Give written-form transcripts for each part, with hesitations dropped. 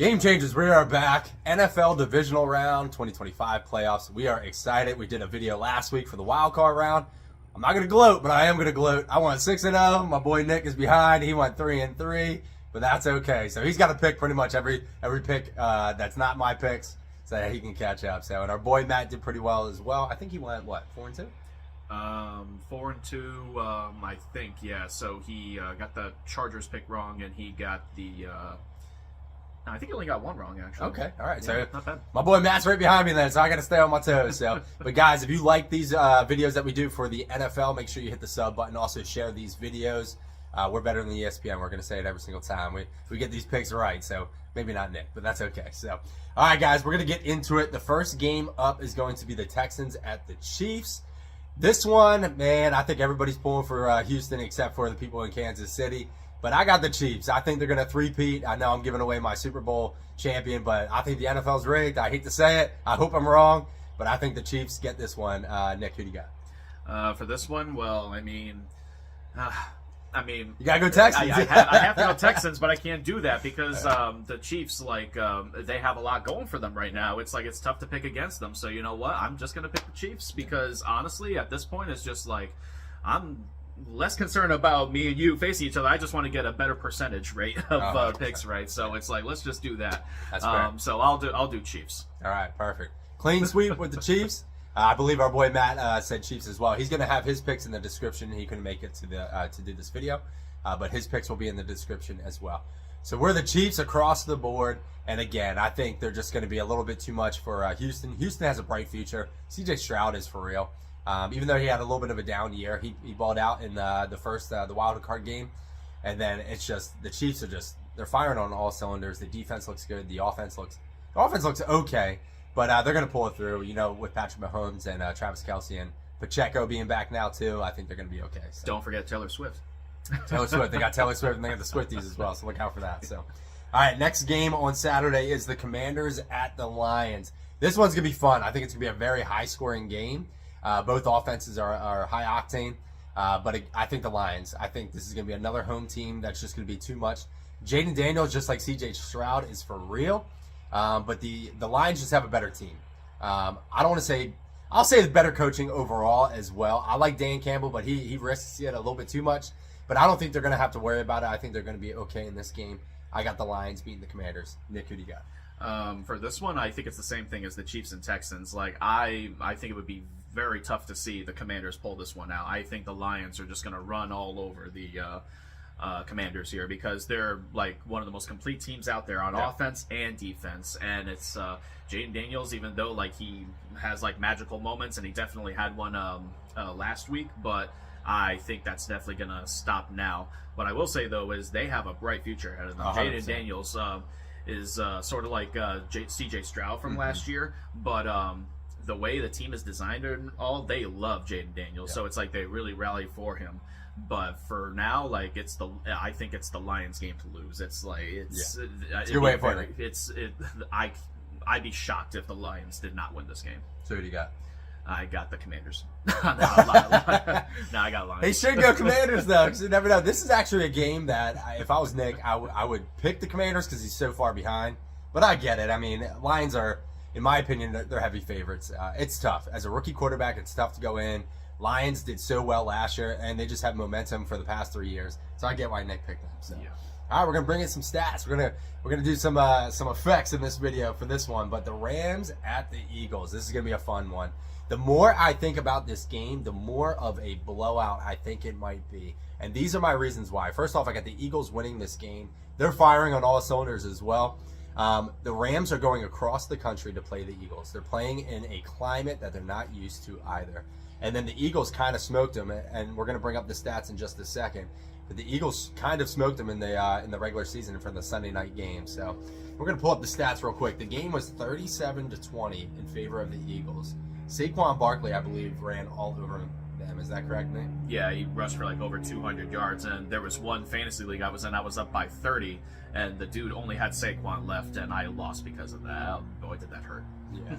Game changers, we are back. NFL Divisional Round 2025 playoffs. We are excited. We did a video last week for the wild card round. I'm not going to gloat, but I am going to gloat. I went 6-0. My boy Nick is behind. He went 3-3, but that's okay. So he's got to pick pretty much every pick that's not my picks so that he can catch up. So, and our boy Matt did pretty well as well. I think he went, what, 4-2? 4-2, I think, yeah. So he got the Chargers pick wrong, and he got the... I think he only got one wrong, actually. Okay, all right. Yeah, so not bad. My boy Matt's right behind me then, so I got to stay on my toes. So, but guys, if you like these videos that we do for the NFL, make sure you hit the sub button. Also, share these videos. We're better than the ESPN. We're going to say it every single time. We get these picks right, so maybe not Nick, but that's okay. So, all right, guys, we're going to get into it. The first game up is going to be the Texans at the Chiefs. This one, man, I think everybody's pulling for Houston except for the people in Kansas City. But I got the Chiefs. I think they're going to three-peat. I know I'm giving away my Super Bowl champion, but I think the NFL's rigged. I hate to say it. I hope I'm wrong, but I think the Chiefs get this one. Nick, who do you got? For this one, well, I mean, you got to go Texans. I have to go Texans, but I can't do that because the Chiefs, they have a lot going for them right now. It's tough to pick against them. So you know what? I'm just going to pick the Chiefs because honestly, at this point, it's just like I'm less concerned about me and you facing each other. I just want to get a better percentage rate of picks, right? So it's like, let's just do that. That's fair. So I'll do Chiefs. All right, perfect. Clean sweep with the Chiefs. I believe our boy Matt said Chiefs as well. He's going to have his picks in the description. He couldn't make it to do this video, but his picks will be in the description as well. So we're the Chiefs across the board. And again, I think they're just going to be a little bit too much for Houston. Houston has a bright future. CJ Stroud is for real. Even though he had a little bit of a down year, he balled out in the first the wild card game, and then it's just the Chiefs they're firing on all cylinders. The defense looks good. The offense looks okay, but they're gonna pull it through. You know, with Patrick Mahomes and Travis Kelce and Pacheco being back now too, I think they're gonna be okay. So. Don't forget Taylor Swift. Taylor Swift. They got Taylor Swift and they got the Swifties as well. So look out for that. So, all right, next game on Saturday is the Commanders at the Lions. This one's gonna be fun. I think it's gonna be a very high scoring game. Both offenses are high octane, but I think the Lions. I think this is going to be another home team that's just going to be too much. Jaden Daniels, just like C.J. Stroud, is for real, but the Lions just have a better team. I don't want to say – I'll say the better coaching overall as well. I like Dan Campbell, but he risks it a little bit too much. But I don't think they're going to have to worry about it. I think they're going to be okay in this game. I got the Lions beating the Commanders. Nick, who do you got? For this one, I think it's the same thing as the Chiefs and Texans. I think it would be very tough to see the Commanders pull this one out. I think the Lions are just going to run all over the Commanders here because they're like one of the most complete teams out there on offense and defense. And it's Jaden Daniels, even though like he has like magical moments, and he definitely had one last week, but I think that's definitely going to stop now. What I will say though is they have a bright future ahead of them. Jaden Daniels is sort of like C.J. Stroud from last year, but the way the team is designed and all, they love Jaden Daniels, so it's like they really rally for him. But for now, like I think it's the Lions' game to lose. It's like it's your way for it. I'd be shocked if the Lions did not win this game. So who do you got? I got the Commanders. No, I got Lions. They should go Commanders, though, because you never know. This is actually a game that, if I was Nick, I would pick the Commanders because he's so far behind. But I get it. I mean, Lions are, in my opinion, they're heavy favorites. It's tough. As a rookie quarterback, it's tough to go in. Lions did so well last year, and they just have momentum for the past 3 years. So I get why Nick picked them. So. Yeah. All right, we're gonna bring in some stats. We're gonna do some effects in this video for this one. But the Rams at the Eagles. This is gonna be a fun one. The more I think about this game, the more of a blowout I think it might be. And these are my reasons why. First off, I got the Eagles winning this game. They're firing on all cylinders as well. The Rams are going across the country to play the Eagles. They're playing in a climate that they're not used to either. And then the Eagles kind of smoked them, and we're going to bring up the stats in just a second. But the Eagles kind of smoked them in the regular season for the Sunday night game. So we're going to pull up the stats real quick. The game was 37-20 in favor of the Eagles. Saquon Barkley, I believe, ran all over them. Is that correct, Nate? Yeah, he rushed for like over 200 yards, and there was one fantasy league I was in. I was up by 30, and the dude only had Saquon left, and I lost because of that. Oh, boy, did that hurt. Yeah.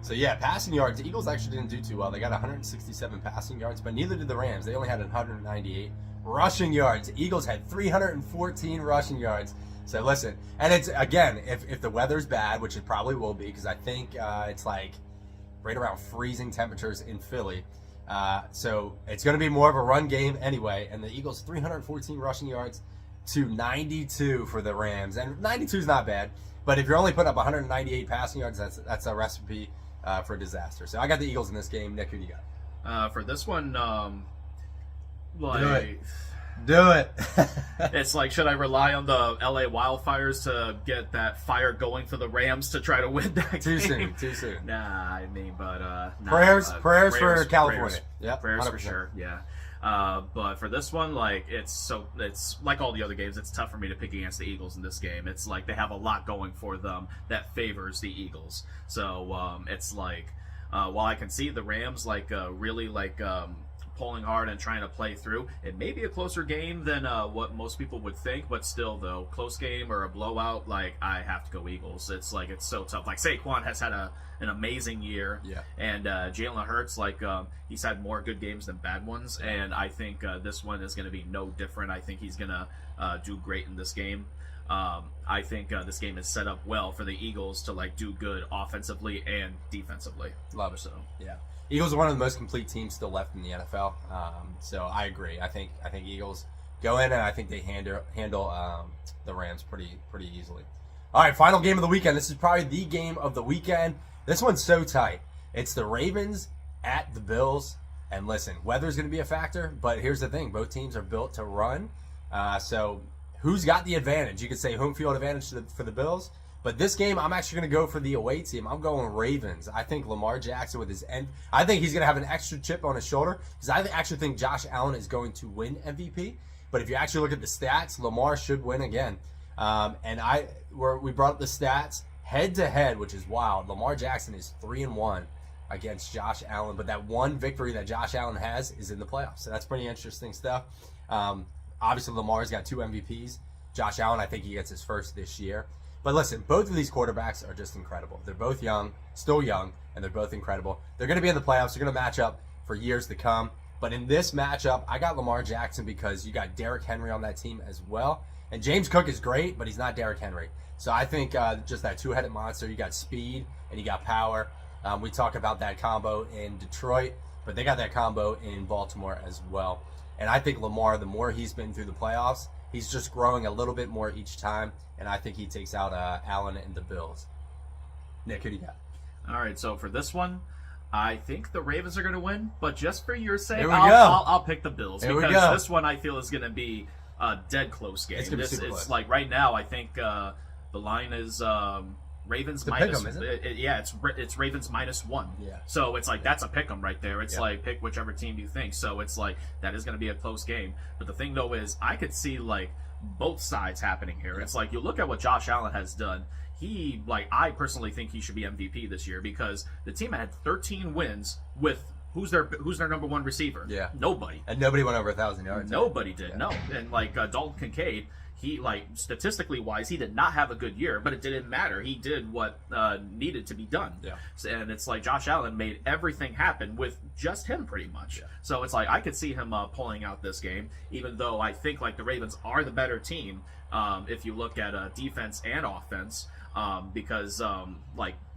So, yeah, passing yards. The Eagles actually didn't do too well. They got 167 passing yards, but neither did the Rams. They only had 198 rushing yards. The Eagles had 314 rushing yards. So listen, and it's again, if the weather's bad, which it probably will be, because I think it's like right around freezing temperatures in Philly. So it's going to be more of a run game anyway. And the Eagles 314 rushing yards to 92 for the Rams, and 92 is not bad. But if you're only putting up 198 passing yards, that's a recipe for disaster. So I got the Eagles in this game. Nick, who do you got? For this one, Do it. It's like, should I rely on the LA wildfires to get that fire going for the Rams to try to win that game? Too soon. Nah, I mean, but prayers for California. Prayers, Yeah, prayers 100%. for sure. Yeah. But for this one, like, it's like all the other games. It's tough for me to pick against the Eagles in this game. It's like they have a lot going for them that favors the Eagles. So it's like, while I can see the Rams really pulling hard and trying to play through, it may be a closer game than what most people would think, but still, though, close game or a blowout, like, I have to go Eagles. It's like, it's so tough. Like, Saquon has had an amazing year, yeah, and Jalen Hurts, he's had more good games than bad ones, and I think this one is going to be no different. I think he's going to do great in this game. I think this game is set up well for the Eagles to do good offensively and defensively. Love it. So yeah, Eagles are one of the most complete teams still left in the NFL. So I agree. I think Eagles go in, and I think they handle the Rams pretty easily. All right, final game of the weekend. This is probably the game of the weekend. This one's so tight. It's the Ravens at the Bills. And listen, weather's going to be a factor, but here's the thing. Both teams are built to run. So who's got the advantage? You could say home field advantage for the Bills. But this game, I'm actually going to go for the away team. I'm going Ravens. I think Lamar Jackson with his end, I think he's going to have an extra chip on his shoulder, because I actually think Josh Allen is going to win MVP. But if you actually look at the stats, Lamar should win again. And we brought up the stats head-to-head, which is wild. Lamar Jackson is 3-1 against Josh Allen, but that one victory that Josh Allen has is in the playoffs. So that's pretty interesting stuff. Obviously, Lamar's got 2 MVPs. Josh Allen, I think he gets his first this year. But listen, both of these quarterbacks are just incredible. They're both young, still young, and they're both incredible. They're going to be in the playoffs. They're going to match up for years to come. But in this matchup, I got Lamar Jackson because you got Derrick Henry on that team as well. And James Cook is great, but he's not Derrick Henry. So I think just that two-headed monster, you got speed and you got power. We talk about that combo in Detroit, but they got that combo in Baltimore as well. And I think Lamar, the more he's been through the playoffs, he's just growing a little bit more each time, and I think he takes out Allen and the Bills. Nick, who do you got? All right, so for this one, I think the Ravens are going to win, but just for your sake, I'll pick the Bills. Here because this one I feel is going to be a dead close game. It's going to be super close. Like right now, I think the line is Ravens minus. It's Ravens -1. Yeah. So it's like that's a pick 'em right there. It's like pick whichever team you think. So it's like that is going to be a close game. But the thing though is I could see both sides happening here. It's like you look at what Josh Allen has done. I personally think he should be MVP this year because the team had 13 wins with who's their number one receiver? Yeah. Nobody. And nobody went over 1,000 yards. Nobody did. Yeah. No. And Dalton Kincaid, he statistically wise, he did not have a good year, but it didn't matter. He did what needed to be done. Yeah. And it's like Josh Allen made everything happen with just him pretty much. Yeah. So it's like I could see him pulling out this game, even though I think the Ravens are the better team if you look at defense and offense, because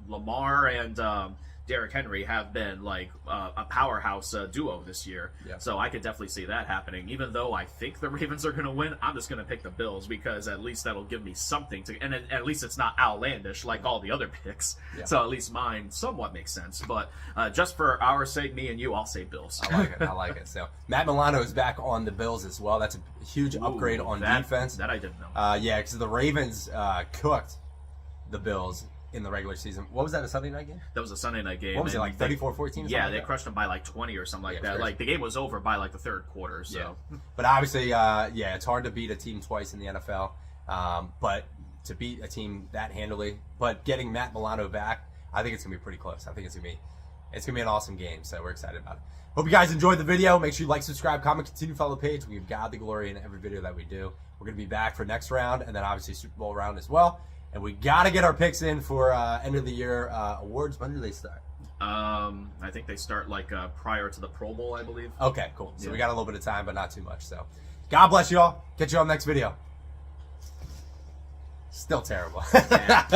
Lamar and Derrick Henry have been a powerhouse duo this year. Yeah. So I could definitely see that happening. Even though I think the Ravens are going to win, I'm just going to pick the Bills because at least that'll give me something to, and at least it's not outlandish like all the other picks. Yeah. So at least mine somewhat makes sense. But just for our sake, me and you, I'll say Bills. I like it. So Matt Milano is back on the Bills as well. That's a huge upgrade on defense. That I didn't know. Yeah, because the Ravens cooked the Bills in the regular season. What was that, a Sunday night game? That was a Sunday night game. What was it, 34-14? Yeah, they crushed them by 20 or something like that. The game was over by the third quarter. So, yeah. But obviously, it's hard to beat a team twice in the NFL. But to beat a team that handily, but getting Matt Milano back, I think it's gonna be pretty close. I think it's gonna be an awesome game. So we're excited about it. Hope you guys enjoyed the video. Make sure you like, subscribe, comment, continue to follow the page. We give God the glory in every video that we do. We're gonna be back for next round and then obviously Super Bowl round as well. And we got to get our picks in for end of the year awards. When do they start? I think they start prior to the Pro Bowl, I believe. Okay, cool. So we got a little bit of time, but not too much. So God bless you all. Catch you on the next video. Still terrible. Yeah.